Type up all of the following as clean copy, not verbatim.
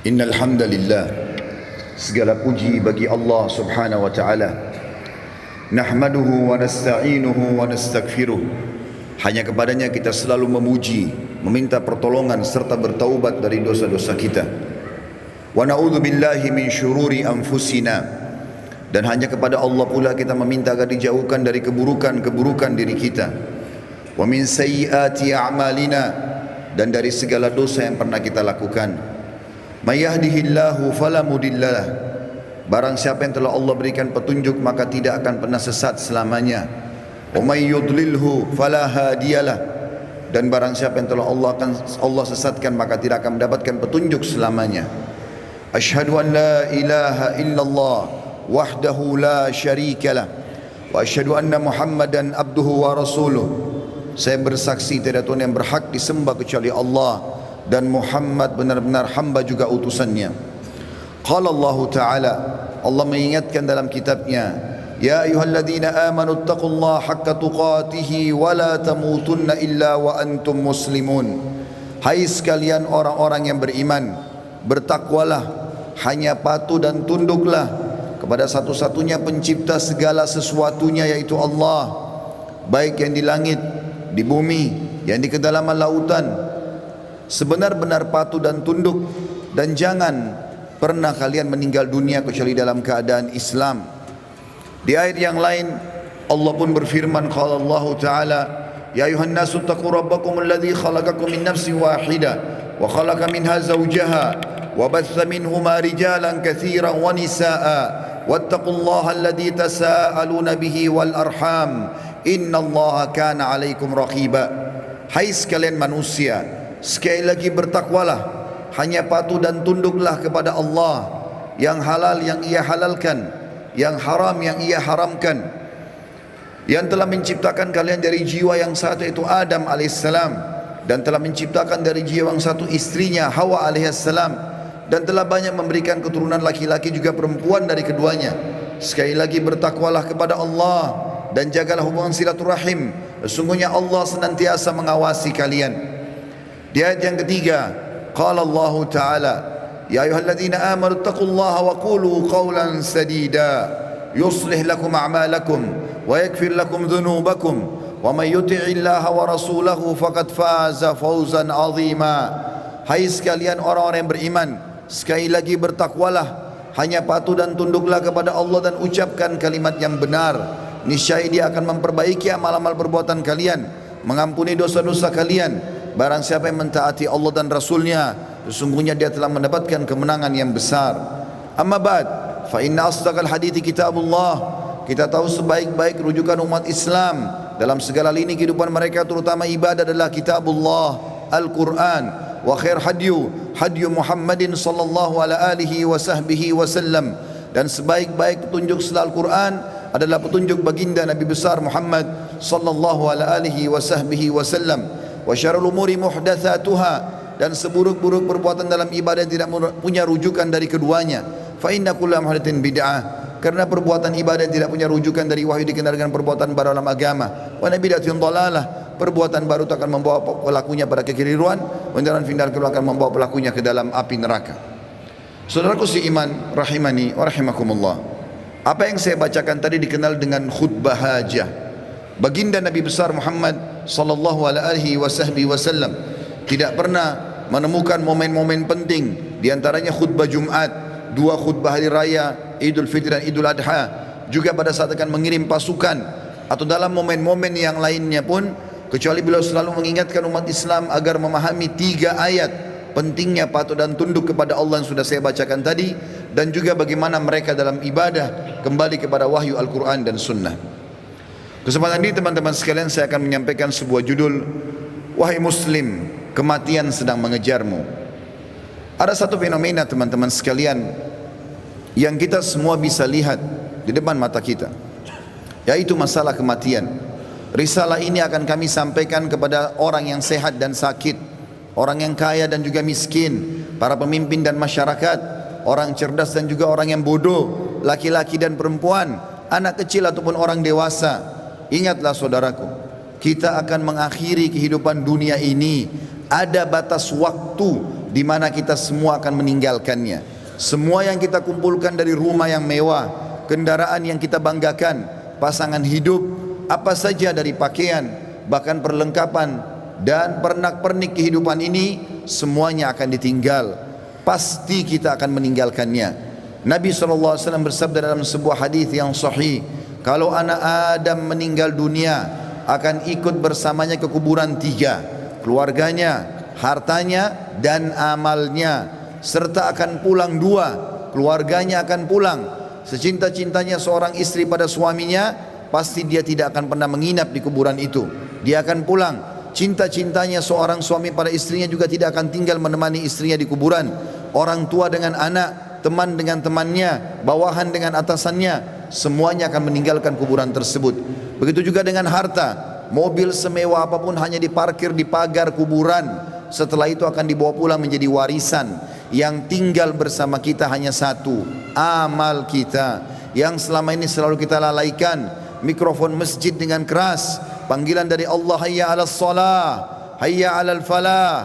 Innal hamdalillah, segala puji bagi Allah Subhanahu wa taala. Nahmaduhu wa nasta'inuhu wa nastaghfiruh. Hanya kepadanya kita selalu memuji, meminta pertolongan serta bertaubat dari dosa-dosa kita. Wa na'udzu billahi min syururi anfusina. Dan hanya kepada Allah pula kita meminta agar dijauhkan dari keburukan-keburukan diri kita. Wa min sayyiati a'malina, dan dari segala dosa yang pernah kita lakukan. May yahdihillahu fala mudhillalah. Barang siapa yang telah Allah berikan petunjuk maka tidak akan pernah sesat selamanya. Wa may yudlilhu fala hadiyalah. Dan barang siapa yang telah Allah sesatkan maka tidak akan mendapatkan petunjuk selamanya. Asyhadu an la ilaha illallah wahdahu la syarikalah wa asyhadu anna Muhammadan abduhu wa rasuluh. Saya bersaksi tiada Tuhan yang berhak disembah kecuali Allah, dan Muhammad benar-benar hamba juga utusannya. Qala Allah Ta'ala, Allah mengingatkan dalam kitabnya, Ya ayyuhalladzina amanu taqullaha haqqa tuqatihi wa la tamutunna illa wa antum muslimun. Hai sekalian orang-orang yang beriman, bertakwalah, hanya patuh dan tunduklah kepada satu-satunya pencipta segala sesuatunya, yaitu Allah, baik yang di langit, di bumi, yang di kedalaman lautan. Sebenar-benar patuh dan tunduk, dan jangan pernah kalian meninggal dunia kecuali dalam keadaan Islam. Di ayat yang lain Allah pun berfirman, qala Allah Ta'ala, Ya ayuhan nasu taqu rabbakum alladhi khalaqakum min nafsin wahidah wa khalaqa minha zawjaha wa batha minhuma rijalan katsiran wa nisaa wattaqullaha alladhi tasaaluna bihi wal arham innallaha kana 'alaikum raqiba. Hai sekalian manusia, sekali lagi bertakwalah, hanya patuh dan tunduklah kepada Allah, yang halal yang ia halalkan, yang haram yang ia haramkan, yang telah menciptakan kalian dari jiwa yang satu, yaitu Adam alaihissalam, dan telah menciptakan dari jiwa yang satu istrinya Hawa alaihissalam, dan telah banyak memberikan keturunan laki-laki juga perempuan dari keduanya. Sekali lagi bertakwalah kepada Allah dan jagalah hubungan silaturahim, sesungguhnya Allah senantiasa mengawasi kalian. Di ayat yang ketiga, qala Allah Ta'ala, Ya ayyuhalladzina amanu taqullaha wa qulu qawlan sadida yuslih lakum a'malakum wa yaghfir lakum dhunubakum wa may yuti'illaha wa rasulahu faqad faza fawzan 'azima. Hai sekalian orang-orang yang beriman, sekali lagi bertakwalah, hanya patuh dan tunduklah kepada Allah dan ucapkan kalimat yang benar. Niscaya Dia akan memperbaiki amal-amal perbuatan kalian, mengampuni dosa-dosa kalian. Barang siapa yang mentaati Allah dan Rasulnya, sesungguhnya dia telah mendapatkan kemenangan yang besar. Amma ba'd, fa inna asdaqal hadithi kitabullah. Kita tahu sebaik-baik rujukan umat Islam dalam segala lini kehidupan mereka, terutama ibadah, adalah kitabullah, Al-Quran. Wa khair hadyu Muhammadin sallallahu alaihi wa sahbihi wasallam. Dan sebaik-baik petunjuk setelah Al-Quran adalah petunjuk baginda Nabi besar Muhammad sallallahu alaihi wa sahbihi wasallam. Wa syarrul umuri muhdatsatuha, dan seburuk-buruk perbuatan dalam ibadah yang tidak punya rujukan dari keduanya. Fa inna kulla muhdatsin bid'ah, karena perbuatan ibadah yang tidak punya rujukan dari wahyu dikendalikan perbuatan baru dalam agama. Wa bid'atun dhalalah, perbuatan baru itu akan membawa pelakunya pada kekeliruan, dan final akan membawa pelakunya ke dalam api neraka. Saudaraku seiman rahimani wa rahimakumullah, apa yang saya bacakan tadi dikenal dengan khutbah hajah. Baginda Nabi besar Muhammad sallallahu alaihi wasallam tidak pernah menemukan momen-momen penting, di antaranya khutbah Jumat, dua khutbah hari raya Idul Fitri dan Idul Adha, juga pada saat akan mengirim pasukan, atau dalam momen-momen yang lainnya pun, kecuali beliau selalu mengingatkan umat Islam agar memahami tiga ayat pentingnya patuh dan tunduk kepada Allah yang sudah saya bacakan tadi, dan juga bagaimana mereka dalam ibadah kembali kepada wahyu Al-Quran dan Sunnah. Kesempatan ini teman-teman sekalian, saya akan menyampaikan sebuah judul, Wahai Muslim, kematian sedang mengejarmu. Ada satu fenomena teman-teman sekalian yang kita semua bisa lihat di depan mata kita, yaitu masalah kematian. Risalah ini akan kami sampaikan kepada orang yang sehat dan sakit, orang yang kaya dan juga miskin, para pemimpin dan masyarakat, orang cerdas dan juga orang yang bodoh, laki-laki dan perempuan, anak kecil ataupun orang dewasa. Ingatlah saudaraku, kita akan mengakhiri kehidupan dunia ini. Ada batas waktu di mana kita semua akan meninggalkannya. Semua yang kita kumpulkan dari rumah yang mewah, kendaraan yang kita banggakan, pasangan hidup, apa saja dari pakaian, bahkan perlengkapan dan pernak-pernik kehidupan ini, semuanya akan ditinggal. Pasti kita akan meninggalkannya. Nabi SAW bersabda dalam sebuah hadis yang sahih, kalau anak Adam meninggal dunia akan ikut bersamanya ke kuburan tiga, keluarganya, hartanya dan amalnya, serta akan pulang dua, keluarganya akan pulang. Secinta-cintanya seorang istri pada suaminya, pasti dia tidak akan pernah menginap di kuburan itu, dia akan pulang. Cinta-cintanya seorang suami pada istrinya juga tidak akan tinggal menemani istrinya di kuburan. Orang tua dengan anak, teman dengan temannya, bawahan dengan atasannya, semuanya akan meninggalkan kuburan tersebut. Begitu juga dengan harta, mobil semewah apapun hanya diparkir di pagar kuburan, setelah itu akan dibawa pulang menjadi warisan. Yang tinggal bersama kita hanya satu, amal kita yang selama ini selalu kita lalaikan. Mikrofon masjid dengan keras, panggilan dari Allah, hayya 'alas shalah, hayya 'alal falah,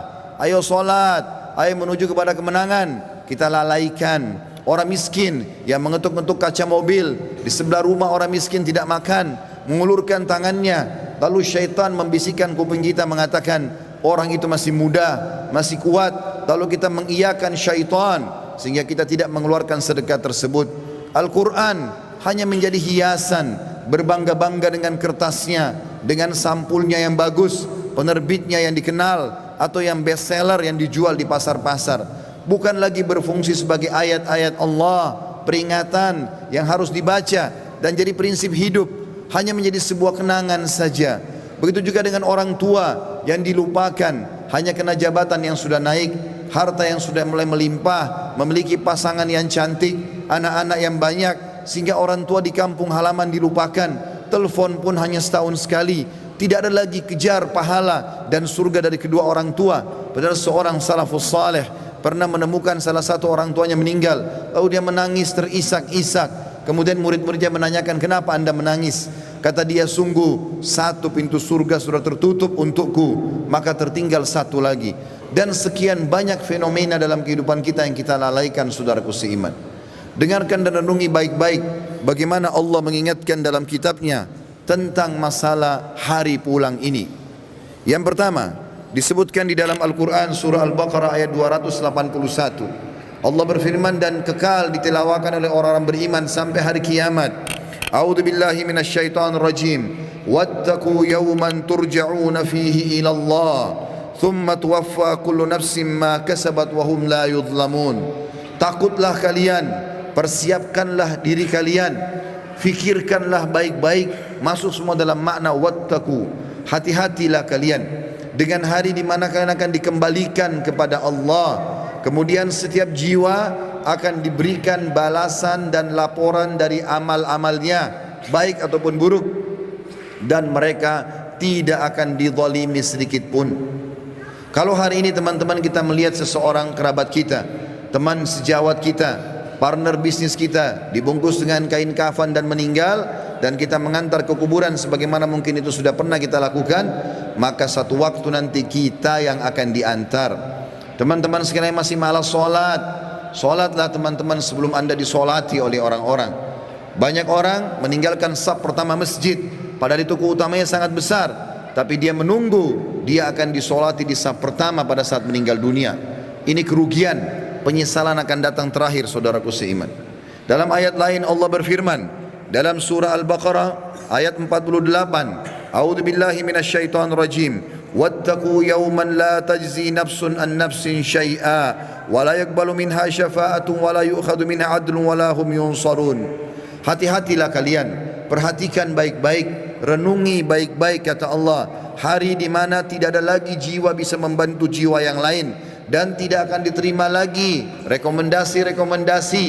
ayo salat, ayo menuju kepada kemenangan, kita lalaikan. Orang miskin yang mengetuk-ngetuk kaca mobil di sebelah rumah orang miskin tidak makan, mengulurkan tangannya, lalu syaitan membisikkan kuping kita mengatakan orang itu masih muda, masih kuat, lalu kita mengiyakan syaitan sehingga kita tidak mengeluarkan sedekah tersebut. Al-Quran hanya menjadi hiasan, berbangga-bangga dengan kertasnya, dengan sampulnya yang bagus, penerbitnya yang dikenal, atau yang best seller yang dijual di pasar-pasar. Bukan lagi berfungsi sebagai ayat-ayat Allah, peringatan yang harus dibaca dan jadi prinsip hidup, hanya menjadi sebuah kenangan saja. Begitu juga dengan orang tua yang dilupakan, hanya kena jabatan yang sudah naik, harta yang sudah mulai melimpah, memiliki pasangan yang cantik, anak-anak yang banyak, sehingga orang tua di kampung halaman dilupakan. Telepon pun hanya setahun sekali. Tidak ada lagi kejar pahala dan surga dari kedua orang tua. Padahal seorang salafus saleh pernah menemukan salah satu orang tuanya meninggal, lalu dia menangis terisak-isak. Kemudian murid-muridnya menanyakan, kenapa anda menangis? Kata dia, sungguh satu pintu surga sudah tertutup untukku, maka tertinggal satu lagi. Dan sekian banyak fenomena dalam kehidupan kita yang kita lalaikan, saudaraku seiman. Dengarkan dan renungi baik-baik bagaimana Allah mengingatkan dalam kitabnya tentang masalah hari pulang ini. Yang pertama disebutkan di dalam Al-Quran surah Al-Baqarah ayat 281. Allah berfirman, dan kekal ditilawakan oleh orang-orang beriman sampai hari kiamat. A'udzu billahi minasyaitonir rajim. Wattaqu yawman turja'una fihi ila Allah, thumma tuwaffa kullu nafsin ma kasabat wa hum la yudhlamun. Takutlah kalian, persiapkanlah diri kalian, fikirkanlah baik-baik, masuk semua dalam makna wattaqu. Hati-hatilah kalian dengan hari di mana kalian akan dikembalikan kepada Allah. Kemudian setiap jiwa akan diberikan balasan dan laporan dari amal-amalnya, baik ataupun buruk, dan mereka tidak akan dizalimi sedikit pun. Kalau hari ini teman-teman kita melihat seseorang kerabat kita, teman sejawat kita, partner bisnis kita dibungkus dengan kain kafan dan meninggal, dan kita mengantar ke kuburan sebagaimana mungkin itu sudah pernah kita lakukan, maka satu waktu nanti kita yang akan diantar. Teman-teman sekalian masih malas sholat, sholatlah teman-teman sebelum anda disolati oleh orang-orang. Banyak orang meninggalkan saf pertama masjid, padahal itu keutamanya sangat besar, tapi dia menunggu dia akan disolati di saf pertama pada saat meninggal dunia. Ini kerugian, penyesalan akan datang terakhir, saudaraku seiman. Dalam ayat lain Allah berfirman dalam surah Al-Baqarah ayat 48, A'udzu billahi minasyaitonir rajim. Wattaqu yawman la tajzi nafsun an nafsin syai'a wa la yaqbalu minha syafa'atun wa la yu'khadhu minha 'adlun wa la hum yunsarun. Hati-hatilah kalian, perhatikan baik-baik, renungi baik-baik, kata Allah, hari di mana tidak ada lagi jiwa bisa membantu jiwa yang lain, dan tidak akan diterima lagi rekomendasi-rekomendasi,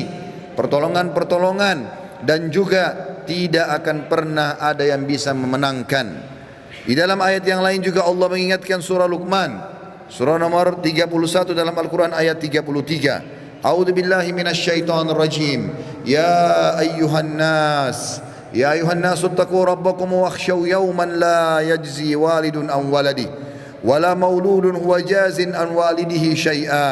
pertolongan-pertolongan, dan juga tidak akan pernah ada yang bisa memenangkan. Di dalam ayat yang lain juga Allah mengingatkan surah Luqman, surah nomor 31 dalam Al-Quran ayat 33. A'udzu billahi minasyaitonir rajim. Ya ayyuhan nas, ya ayyuhan nas ittaqu rabbakum wakhshaw yawman la yajzi walidun an waladihi wala mauludun huwa jazin an walidihi syai'a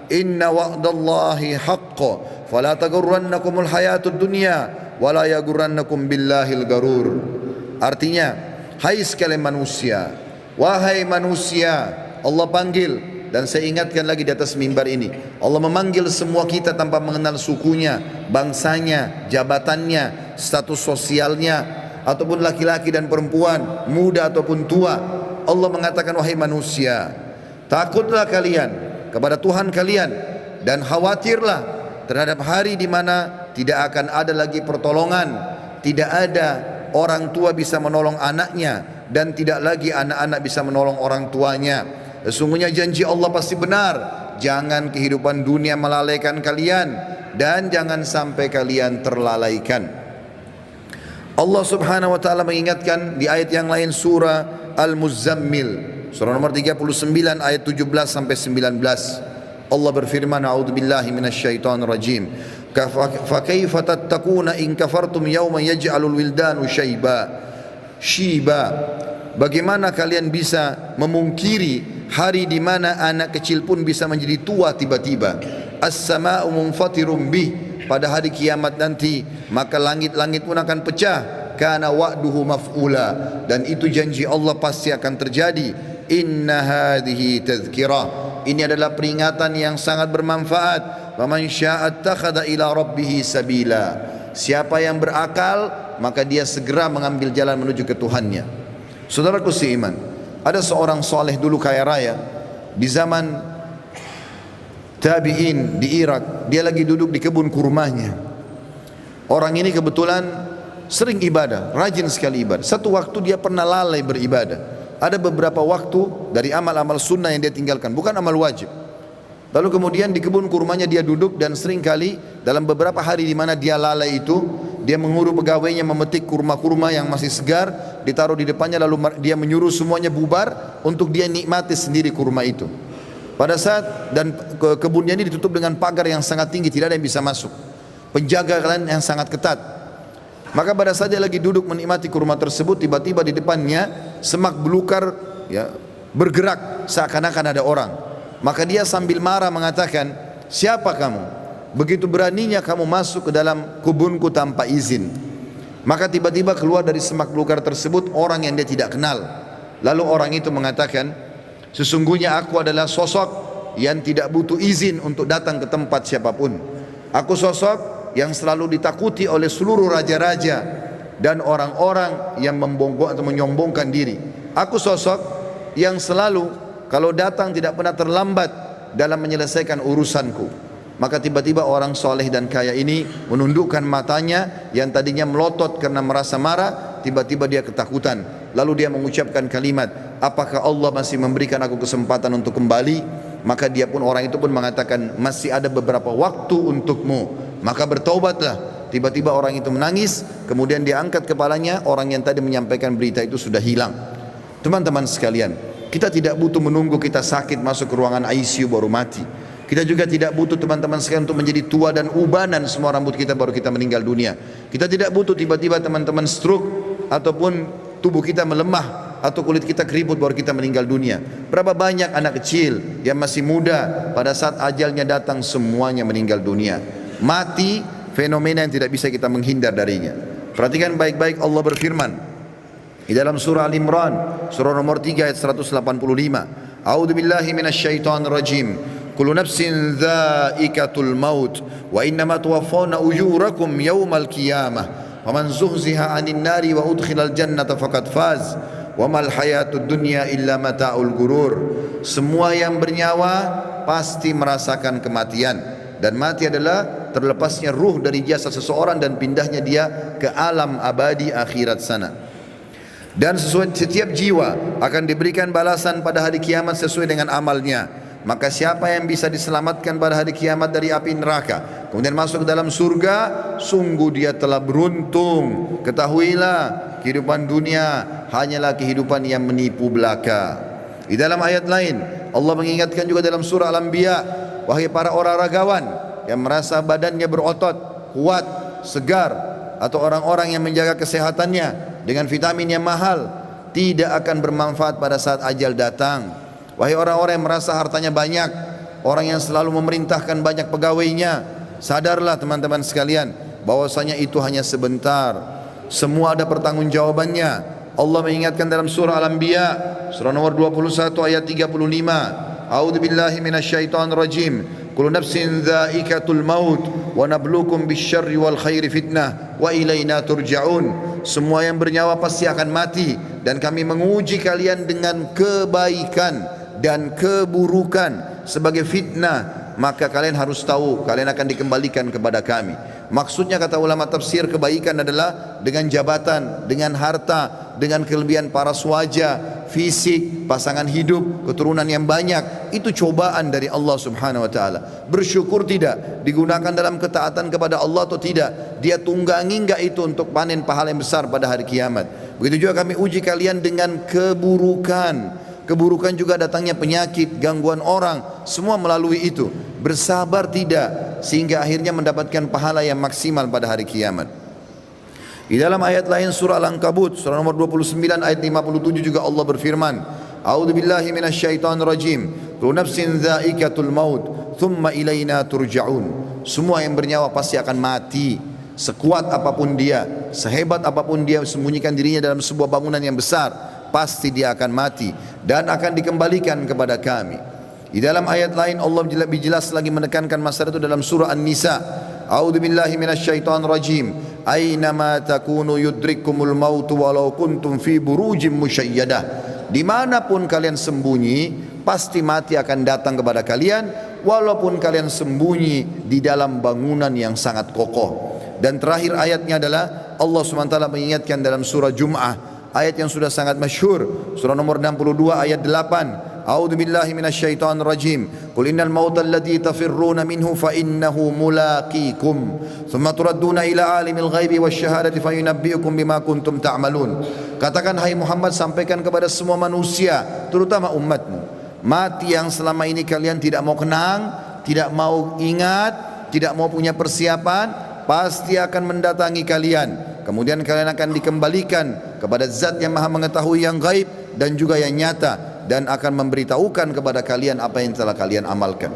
inna wa'dallahi haqq fala taghurrannakumul hayatud dunya wala yaghurrannakum billahil garur. Artinya, hai sekalian manusia, wahai manusia, Allah panggil, dan saya ingatkan lagi di atas mimbar ini, Allah memanggil semua kita tanpa mengenal sukunya, bangsanya, jabatannya, status sosialnya, ataupun laki-laki dan perempuan, muda ataupun tua. Allah mengatakan, wahai manusia, takutlah kalian kepada Tuhan kalian dan khawatirlah terhadap hari di mana tidak akan ada lagi pertolongan, tidak ada orang tua bisa menolong anaknya, dan tidak lagi anak-anak bisa menolong orang tuanya. Sesungguhnya janji Allah pasti benar. Jangan kehidupan dunia melalaikan kalian, dan jangan sampai kalian terlalaikan. Allah Subhanahu wa taala mengingatkan di ayat yang lain, surah Al-Muzammil, surah nomor 39 ayat 17 sampai 19. Allah berfirman, a'udzubillahi minasyaitonir rajim. Fa kaifa tattaquna in kafartum yawman yaj'alul wildanu shiba. Bagaimana kalian bisa memungkiri hari di mana anak kecil pun bisa menjadi tua tiba-tiba? As-sama'u munfatirum bih, pada hari kiamat nanti maka langit-langit pun akan pecah. Kana wa'duhu maf'ula, dan itu janji Allah pasti akan terjadi. Inna hadhihi tadhkirah, ini adalah peringatan yang sangat bermanfaat. Faman syaa'a attakhadha ila rabbih sabila, siapa yang berakal maka dia segera mengambil jalan menuju ke Tuhannya. Saudaraku seiman, ada seorang soleh dulu kaya raya di zaman tabi'in di Irak. Dia lagi duduk di kebun kurmanya. Orang ini kebetulan sering ibadah, rajin sekali ibadah. Satu waktu dia pernah lalai beribadah. Ada beberapa waktu dari amal-amal sunnah yang dia tinggalkan, bukan amal wajib. Lalu kemudian di kebun kurmanya dia duduk, dan sering kali dalam beberapa hari di mana dia lalai itu, dia mengurus pegawainya memetik kurma-kurma yang masih segar, ditaruh di depannya, lalu dia menyuruh semuanya bubar untuk dia nikmati sendiri kurma itu. Pada saat dan kebunnya ini ditutup dengan pagar yang sangat tinggi, tidak ada yang bisa masuk, penjaga yang sangat ketat. Maka pada saat dia lagi duduk menikmati kurma tersebut, tiba-tiba di depannya semak belukar ya bergerak seakan-akan ada orang. Maka dia sambil marah mengatakan, siapa kamu? Begitu beraninya kamu masuk ke dalam kebunku tanpa izin. Maka tiba-tiba keluar dari semak belukar tersebut orang yang dia tidak kenal. Lalu orang itu mengatakan, sesungguhnya aku adalah sosok yang tidak butuh izin untuk datang ke tempat siapapun. Aku sosok yang selalu ditakuti oleh seluruh raja-raja dan orang-orang yang membongkok atau menyombongkan diri. Aku sosok yang selalu kalau datang tidak pernah terlambat dalam menyelesaikan urusanku. Maka tiba-tiba orang soleh dan kaya ini menundukkan matanya yang tadinya melotot karena merasa marah, tiba-tiba dia ketakutan. Lalu dia mengucapkan kalimat, apakah Allah masih memberikan aku kesempatan untuk kembali? Maka dia pun, orang itu pun mengatakan, masih ada beberapa waktu untukmu, maka bertaubatlah. Tiba-tiba orang itu menangis, kemudian dia angkat kepalanya, orang yang tadi menyampaikan berita itu sudah hilang. Teman-teman sekalian, kita tidak butuh menunggu kita sakit masuk ke ruangan ICU baru mati. Kita juga tidak butuh teman-teman sekalian untuk menjadi tua dan ubanan semua rambut kita baru kita meninggal dunia. Kita tidak butuh tiba-tiba teman-teman stroke ataupun tubuh kita melemah atau kulit kita keriput baru kita meninggal dunia. Berapa banyak anak kecil yang masih muda pada saat ajalnya datang semuanya meninggal dunia. Mati fenomena yang tidak bisa kita menghindar darinya. Perhatikan baik-baik, Allah berfirman di dalam surah Al-Imran, surah nomor 3 ayat 185. A'udzu billahi minasyaitonir rajim. Kullu nafsin dha'iqatul maut wa innama tuwaffawna ujurakum yawmal qiyamah. Faman zuhziha 'anil nari wa udkhilal jannata faqad faz. Wa mal hayatud dunya illa mata'ul gurur. Semua yang bernyawa pasti merasakan kematian, dan mati adalah terlepasnya ruh dari jasad seseorang dan pindahnya dia ke alam abadi akhirat sana. Dan setiap jiwa akan diberikan balasan pada hari kiamat sesuai dengan amalnya. Maka siapa yang bisa diselamatkan pada hari kiamat dari api neraka, kemudian masuk ke dalam surga, sungguh dia telah beruntung. Ketahuilah, kehidupan dunia hanyalah kehidupan yang menipu belaka. Di dalam ayat lain, Allah mengingatkan juga dalam surah Al-Anbiya, wahai para olahragawan yang merasa badannya berotot, kuat, segar, atau orang-orang yang menjaga kesehatannya dengan vitamin yang mahal, tidak akan bermanfaat pada saat ajal datang. Wahai orang-orang yang merasa hartanya banyak, orang yang selalu memerintahkan banyak pegawainya, sadarlah teman-teman sekalian bahwasanya itu hanya sebentar. Semua ada pertanggungjawabannya. Allah mengingatkan dalam surah Al-Anbiya, surah nomor 21 ayat 35. A'udzu billahi minasyaitonir rajim. Kullu nafsin dha'iqatul maut wa nabluukum bisyarri wal khairi fitnah wa ilaina turja'un. Semua yang bernyawa pasti akan mati dan kami menguji kalian dengan kebaikan dan keburukan sebagai fitnah, maka kalian harus tahu kalian akan dikembalikan kepada kami. Maksudnya kata ulama tafsir, kebaikan adalah dengan jabatan, dengan harta, dengan kelebihan paras wajah, fisik, pasangan hidup, keturunan yang banyak. Itu cobaan dari Allah subhanahu wa ta'ala. Bersyukur tidak, digunakan dalam ketaatan kepada Allah atau tidak, dia tunggangi enggak itu untuk panen pahala yang besar pada hari kiamat. Begitu juga kami uji kalian dengan keburukan. Keburukan juga datangnya penyakit, gangguan orang, semua melalui itu. Bersabar tidak, sehingga akhirnya mendapatkan pahala yang maksimal pada hari kiamat. Di dalam ayat lain surah Al-Ankabut, surah nomor 29 ayat 57 juga Allah berfirman, A'udzu billahi minasyaitonir rajim. Kullu nafsin dha'iqatul maut, thumma ilaina turja'un. Semua yang bernyawa pasti akan mati. Sekuat apapun dia, sehebat apapun dia sembunyikan dirinya dalam sebuah bangunan yang besar, pasti dia akan mati dan akan dikembalikan kepada kami. Di dalam ayat lain Allah lebih jelas lagi menekankan masalah itu dalam surah An-Nisa. A'udzu billahi minasyaitonir rajim. Ainama takunu yudrikumul maut walau kuntum fi burujim musyayyadah. Dimanapun kalian sembunyi, pasti mati akan datang kepada kalian, walaupun kalian sembunyi di dalam bangunan yang sangat kokoh. Dan terakhir ayatnya adalah Allah SWT mengingatkan dalam surah Jum'ah, ayat yang sudah sangat masyhur, surah nomor 62 ayat 8. A'udzu billahi minasyaitonir rajim. Qul innal mauta alladzi tafirruna minhu fa innahu mulaqikum. Tsumma turadduna ila alimil ghaibi wasyahadati fayunabbiukum bima kuntum ta'malun. Katakan hai Muhammad, sampaikan kepada semua manusia, terutama umatmu, mati yang selama ini kalian tidak mau kenang, tidak mau ingat, tidak mau punya persiapan, pasti akan mendatangi kalian. Kemudian kalian akan dikembalikan kepada zat yang maha mengetahui yang gaib dan juga yang nyata, dan akan memberitahukan kepada kalian apa yang telah kalian amalkan.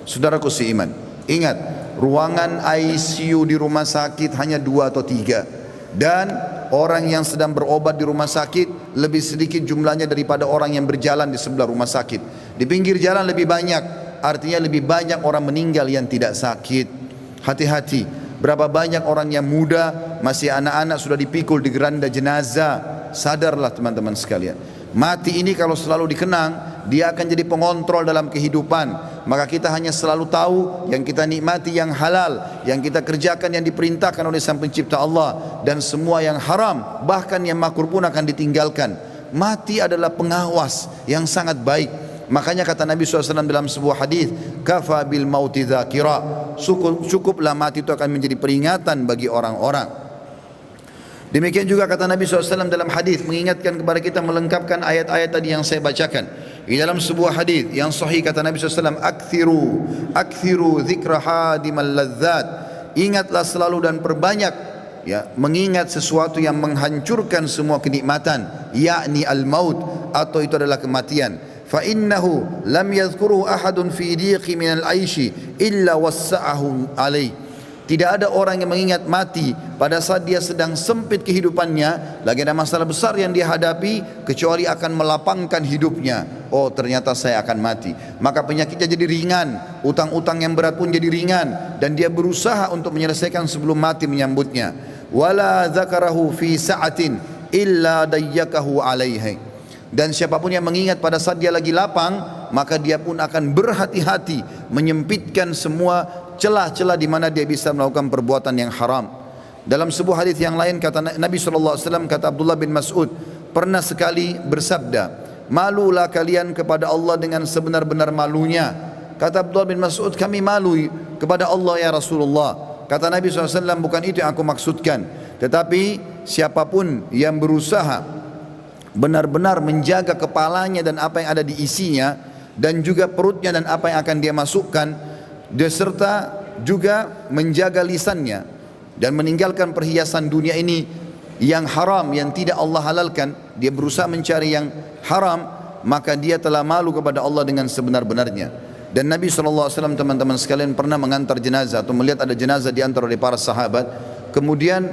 Saudaraku seiman, ingat, ruangan ICU di rumah sakit hanya 2 atau 3, dan orang yang sedang berobat di rumah sakit lebih sedikit jumlahnya daripada orang yang berjalan di sebelah rumah sakit. Di pinggir jalan lebih banyak, artinya lebih banyak orang meninggal yang tidak sakit. Hati-hati. Berapa banyak orang yang muda, masih anak-anak sudah dipikul di geranda jenazah. Sadarlah teman-teman sekalian, mati ini kalau selalu dikenang, dia akan jadi pengontrol dalam kehidupan. Maka kita hanya selalu tahu yang kita nikmati yang halal, yang kita kerjakan yang diperintahkan oleh Sang Pencipta Allah, dan semua yang haram, bahkan yang makruh pun akan ditinggalkan. Mati adalah pengawas yang sangat baik. Makanya kata Nabi SAW dalam sebuah hadis, kafa bil mauti dzakira. Cukuplah mati itu akan menjadi peringatan bagi orang-orang. Demikian juga kata Nabi SAW dalam hadis, mengingatkan kepada kita, melengkapkan ayat-ayat tadi yang saya bacakan. Di dalam sebuah hadis yang sahih kata Nabi SAW, akthiru dzikra hadimal ladzat. Ingatlah selalu dan perbanyak, ya, mengingat sesuatu yang menghancurkan semua kenikmatan, yakni al-maut, atau itu adalah kematian. Fa innahu lam yadhkuruhu ahadun fi dhiqi minal aishi illa wassa'ahu alaih. Tidak ada orang yang mengingat mati pada saat dia sedang sempit kehidupannya, lagi ada masalah besar yang dia hadapi, kecuali akan melapangkan hidupnya. Oh, ternyata saya akan mati. Maka penyakitnya jadi ringan, utang-utang yang berat pun jadi ringan, dan dia berusaha untuk menyelesaikan sebelum mati menyambutnya. Wala dzakarahu fi sa'atin illa dayyakahu alaihi. Dan siapapun yang mengingat pada saat dia lagi lapang, maka dia pun akan berhati-hati menyempitkan semua celah-celah di mana dia bisa melakukan perbuatan yang haram. Dalam sebuah hadis yang lain kata Nabi SAW, kata Abdullah bin Mas'ud, pernah sekali bersabda, malulah kalian kepada Allah dengan sebenar-benar malunya. Kata Abdullah bin Mas'ud, kami malu kepada Allah ya Rasulullah. Kata Nabi SAW, bukan itu yang aku maksudkan, tetapi siapapun yang berusaha benar-benar menjaga kepalanya dan apa yang ada di isinya, dan juga perutnya dan apa yang akan dia masukkan, serta juga menjaga lisannya dan meninggalkan perhiasan dunia ini yang haram, yang tidak Allah halalkan, dia berusaha mencari yang haram, maka dia telah malu kepada Allah dengan sebenar-benarnya. Dan Nabi SAW, teman-teman sekalian, pernah mengantar jenazah atau melihat ada jenazah diantar oleh para sahabat. Kemudian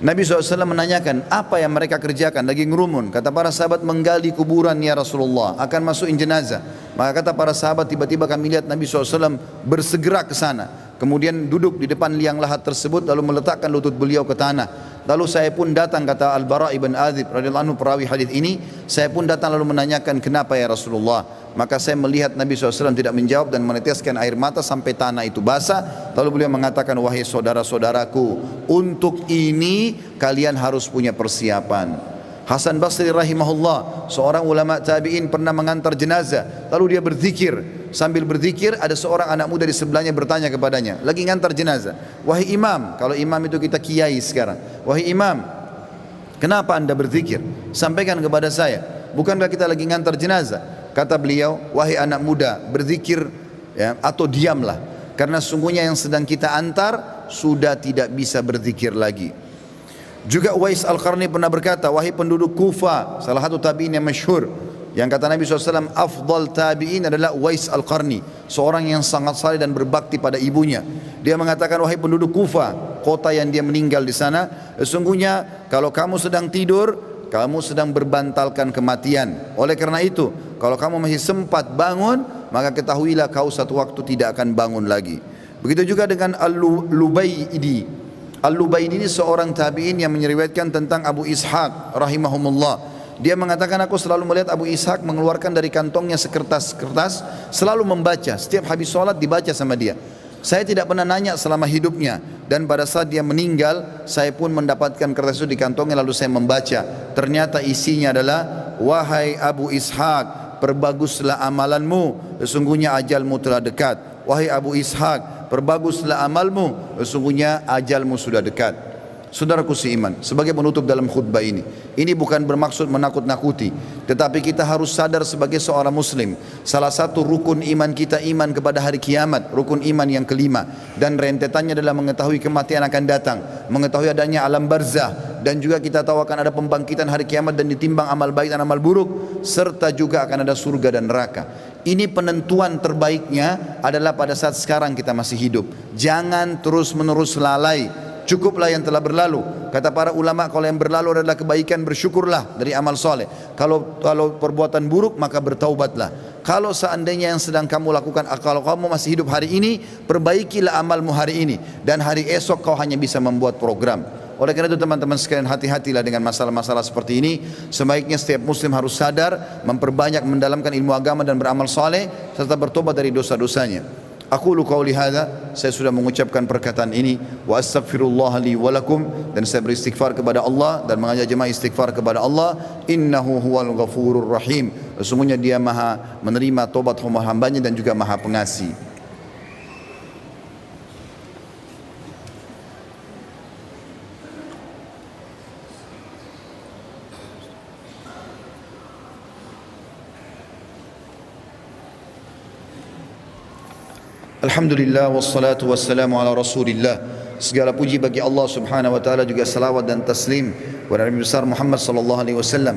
Nabi SAW menanyakan, apa yang mereka kerjakan? Lagi ngerumun. Kata para sahabat, menggali kuburan ya Rasulullah, akan masukin jenazah. Maka kata para sahabat, tiba-tiba kami lihat Nabi SAW bersegera ke sana. Kemudian duduk di depan liang lahat tersebut, lalu meletakkan lutut beliau ke tanah. Lalu saya pun datang, kata Al-Bara' ibn Azib radhiyallahu anhu, perawi hadis ini, saya pun datang lalu menanyakan, kenapa ya Rasulullah? Maka saya melihat Nabi SAW tidak menjawab dan meneteskan air mata sampai tanah itu basah. Lalu beliau mengatakan, wahai saudara-saudaraku, untuk ini kalian harus punya persiapan. Hasan Basri rahimahullah, seorang ulama tabi'in, pernah mengantar jenazah, lalu dia berzikir. Sambil berzikir, ada seorang anak muda di sebelahnya bertanya kepadanya, lagi ngantar jenazah, wahai imam, kalau imam itu kita kiai sekarang, wahai imam, kenapa anda berzikir? Sampaikan kepada saya, bukankah kita lagi ngantar jenazah? Kata beliau, wahai anak muda, berzikir ya, atau diamlah, karena sungguhnya yang sedang kita antar sudah tidak bisa berzikir lagi. Juga Uwais Al-Qarni pernah berkata, wahai penduduk Kufa, salah satu tabi'in yang masyhur, yang kata Nabi SAW, afdal tabi'in adalah Uwais Al-Qarni, seorang yang sangat saleh dan berbakti pada ibunya. Dia mengatakan, wahai penduduk Kufa, kota yang dia meninggal di sana, sesungguhnya kalau kamu sedang tidur, kamu sedang berbantalkan kematian. Oleh karena itu, kalau kamu masih sempat bangun, maka ketahuilah kau satu waktu tidak akan bangun lagi. Begitu juga dengan Al-Lubaydi. Al-Lubaydi ini seorang tabi'in yang menyeriwayatkan tentang Abu Ishaq rahimahumullah. Dia mengatakan, aku selalu melihat Abu Ishaq mengeluarkan dari kantongnya sekertas-kertas, selalu membaca, setiap habis sholat dibaca sama dia. Saya tidak pernah nanya selama hidupnya, dan pada saat dia meninggal, saya pun mendapatkan kertas itu di kantongnya, lalu saya membaca. Ternyata isinya adalah, wahai Abu Ishaq, perbaguslah amalanmu, sesungguhnya ajalmu telah dekat. Wahai Abu Ishaq, perbaguslah amalmu, sesungguhnya ajalmu sudah dekat. Saudaraku seiman, sebagai penutup dalam khutbah ini bukan bermaksud menakut-nakuti, tetapi kita harus sadar sebagai seorang muslim, salah satu rukun iman kita iman kepada hari kiamat, rukun iman yang kelima, dan rentetannya adalah mengetahui kematian akan datang, mengetahui adanya alam barzah, dan juga kita tahu akan ada pembangkitan hari kiamat dan ditimbang amal baik dan amal buruk, serta juga akan ada surga dan neraka. Ini penentuan terbaiknya adalah pada saat sekarang kita masih hidup. Jangan terus-menerus lalai. Cukuplah yang telah berlalu. Kata para ulama, kalau yang berlalu adalah kebaikan, bersyukurlah dari amal soleh. Kalau perbuatan buruk, maka bertaubatlah. Kalau seandainya yang sedang kamu lakukan, kalau kamu masih hidup hari ini, perbaikilah amalmu hari ini, dan hari esok kau hanya bisa membuat program. Oleh karena itu teman-teman sekalian, hati-hatilah dengan masalah-masalah seperti ini. Sebaiknya setiap muslim harus sadar, memperbanyak mendalamkan ilmu agama dan beramal saleh, serta bertobat dari dosa-dosanya. Aqulu qauli hadza, saya sudah mengucapkan perkataan ini, wa astaghfirullah li wa lakum, dan saya beristighfar kepada Allah dan mengajak jemaah istighfar kepada Allah. Innahu huwal ghafurur rahim, sesungguhnya dia maha menerima tobat hamba-hambanya dan juga maha pengasih. Alhamdulillah wassalatu wassalamu ala rasulillah. Segala puji bagi Allah subhanahu wa ta'ala, juga salawat dan taslim kepada Nabi besar Muhammad sallallahu alaihi wasallam.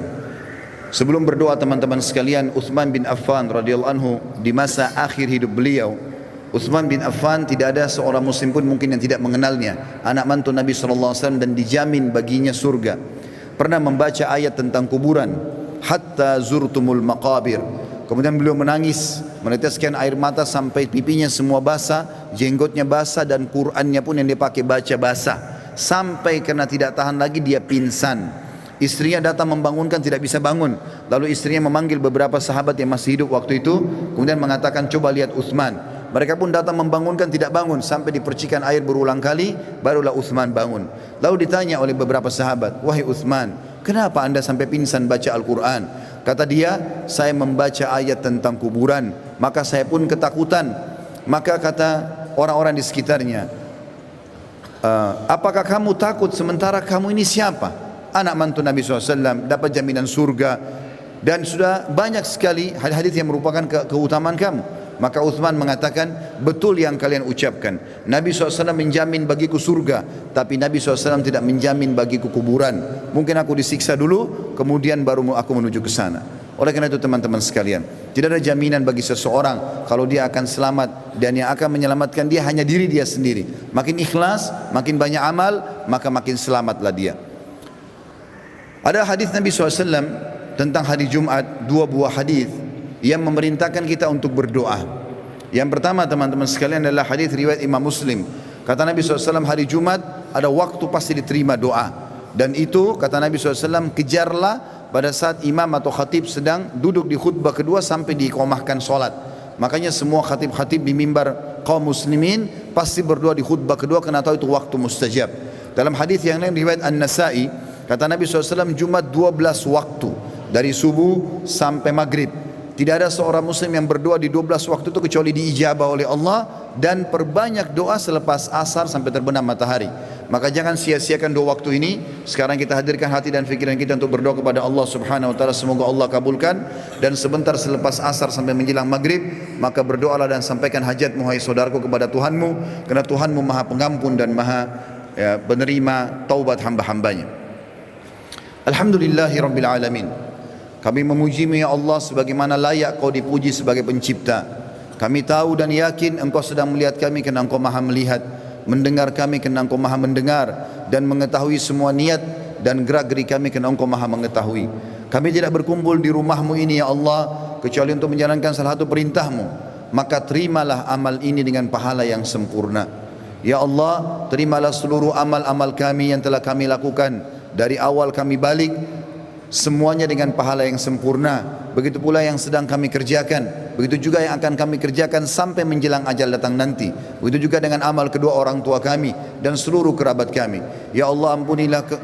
Sebelum berdoa teman-teman sekalian, Uthman bin Affan radhiyallahu anhu, di masa akhir hidup beliau, Uthman bin Affan tidak ada seorang muslim pun mungkin yang tidak mengenalnya, anak mantu Nabi sallallahu alaihi wasallam dan dijamin baginya surga. Pernah membaca ayat tentang kuburan, hatta zurtumul maqabir. Kemudian beliau menangis, meneteskan air mata sampai pipinya semua basah, jenggotnya basah, dan Qur'annya pun yang dia pakai baca basah. Sampai karena tidak tahan lagi dia pingsan. Istrinya datang membangunkan, tidak bisa bangun. Lalu istrinya memanggil beberapa sahabat yang masih hidup waktu itu, kemudian mengatakan, coba lihat Uthman. Mereka pun datang membangunkan, tidak bangun, sampai dipercikan air berulang kali, barulah Uthman bangun. Lalu ditanya oleh beberapa sahabat, wahai Uthman, kenapa anda sampai pingsan baca Al-Quran? Kata dia, saya membaca ayat tentang kuburan, maka saya pun ketakutan. Maka kata orang-orang di sekitarnya, apakah kamu takut sementara kamu ini siapa? Anak mantu Nabi SAW, dapat jaminan surga, dan sudah banyak sekali hadis-hadis yang merupakan keutamaan kamu. Maka Uthman mengatakan, betul yang kalian ucapkan. Nabi SAW menjamin bagiku surga, tapi Nabi SAW tidak menjamin bagiku kuburan. Mungkin aku disiksa dulu, kemudian baru aku menuju ke sana. Oleh karena itu teman-teman sekalian, tidak ada jaminan bagi seseorang kalau dia akan selamat, dan yang akan menyelamatkan dia hanya diri dia sendiri. Makin ikhlas, makin banyak amal, maka makin selamatlah dia. Ada hadis Nabi SAW tentang hari Jumat, dua buah hadis yang memerintahkan kita untuk berdoa. Yang pertama teman-teman sekalian adalah hadis riwayat Imam Muslim. Kata Nabi SAW, hari Jumat ada waktu pasti diterima doa. Dan itu kata Nabi SAW, kejarlah pada saat imam atau khatib sedang duduk di khutbah kedua sampai diiqamahkan solat. Makanya semua khatib-khatib di mimbar kaum muslimin pasti berdoa di khutbah kedua, karena tahu itu waktu mustajab. Dalam hadis yang lain riwayat An-Nasa'i, kata Nabi SAW, Jumat 12 waktu, dari subuh sampai maghrib. Tidak ada seorang muslim yang berdoa di 12 waktu itu kecuali diijabah oleh Allah, dan perbanyak doa selepas asar sampai terbenam matahari. Maka jangan sia-siakan dua waktu ini. Sekarang kita hadirkan hati dan fikiran kita untuk berdoa kepada Allah Subhanahu wa taala, semoga Allah kabulkan. Dan sebentar selepas asar sampai menjelang maghrib, maka berdoalah dan sampaikan hajatmu hai saudaraku kepada Tuhanmu, karena Tuhanmu Maha Pengampun dan Maha penerima taubat hamba-hambanya. Alhamdulillahi Rabbil Alamin. Kami memuji-Mu ya Allah sebagaimana layak Kau dipuji sebagai pencipta. Kami tahu dan yakin Engkau sedang melihat kami kerana Engkau Maha melihat, mendengar kami kerana Engkau Maha mendengar, dan mengetahui semua niat dan gerak-gerik kami kerana Engkau Maha mengetahui. Kami tidak berkumpul di rumah-Mu ini ya Allah kecuali untuk menjalankan salah satu perintah-Mu. Maka terimalah amal ini dengan pahala yang sempurna. Ya Allah, terimalah seluruh amal-amal kami yang telah kami lakukan dari awal kami balik, semuanya dengan pahala yang sempurna. Begitu pula yang sedang kami kerjakan, begitu juga yang akan kami kerjakan sampai menjelang ajal datang nanti. Begitu juga dengan amal kedua orang tua kami dan seluruh kerabat kami. Ya Allah,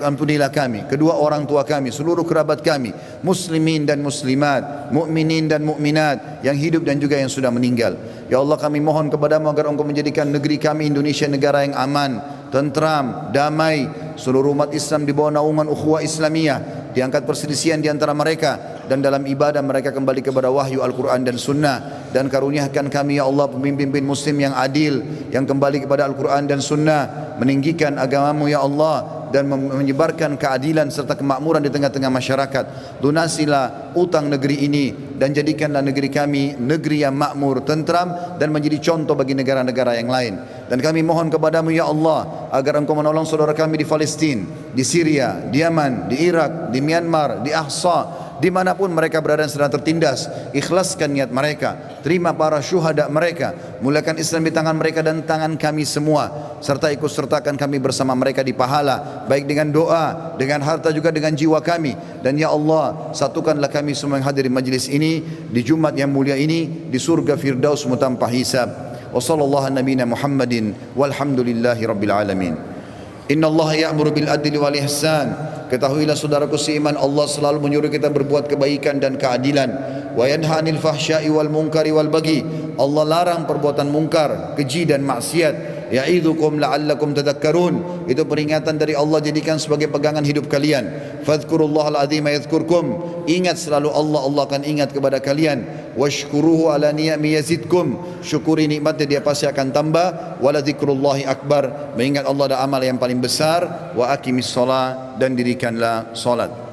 ampunilah kami, kedua orang tua kami, seluruh kerabat kami, muslimin dan muslimat, mukminin dan mukminat, yang hidup dan juga yang sudah meninggal. Ya Allah, kami mohon kepadamu agar Engkau menjadikan negeri kami Indonesia negara yang aman, tentram, damai. Seluruh umat Islam di bawah naungan ukhuwah Islamiyah, diangkat perselisihan di antara mereka, dan dalam ibadah mereka kembali kepada wahyu Al-Quran dan Sunnah. Dan karuniakan kami ya Allah pemimpin muslim yang adil, yang kembali kepada Al-Quran dan Sunnah, meninggikan agamamu ya Allah, dan menyebarkan keadilan serta kemakmuran di tengah-tengah masyarakat. Lunasilah utang negeri ini, dan jadikanlah negeri kami negeri yang makmur, tentram, dan menjadi contoh bagi negara-negara yang lain. Dan kami mohon kepadamu ya Allah agar Engkau menolong saudara kami di Palestina, di Syria, di Yaman, di Irak, di Myanmar, di Ahsa, dimanapun mereka berada sedang tertindas. Ikhlaskan niat mereka, terima para syuhada mereka, mulakan Islam di tangan mereka dan tangan kami semua, serta ikut sertakan kami bersama mereka di pahala, baik dengan doa, dengan harta, juga dengan jiwa kami. Dan ya Allah, satukanlah kami semua yang hadir di majlis ini di Jumat yang mulia ini di surga Firdaus tanpa hisab. Wa sallallahu ala nabiyina Muhammadin walhamdulillahi rabbil alamin. Inna Allah ya'muru bil adli wal ihsan. Ketahuilah saudaraku seiman, Allah selalu menyuruh kita berbuat kebaikan dan keadilan. Wa yanha 'anil fahsya'i wal munkari wal baghi. Allah larang perbuatan mungkar, keji dan maksiat. Ya'idzukum la'allakum tadhakkarun. Itu peringatan dari Allah, jadikan sebagai pegangan hidup kalian. Fadhkurullahal azima yadhkurkum. Ingat selalu Allah, Allah akan ingat kepada kalian. Washkuruhu ala ni'ami yazidkum. Syukuri nikmatnya, dia pasti akan tambah. Wala dzikrullahi akbar. Mengingat Allah ada amal yang paling besar. Wa aqimis shalah, dan dirikanlah salat.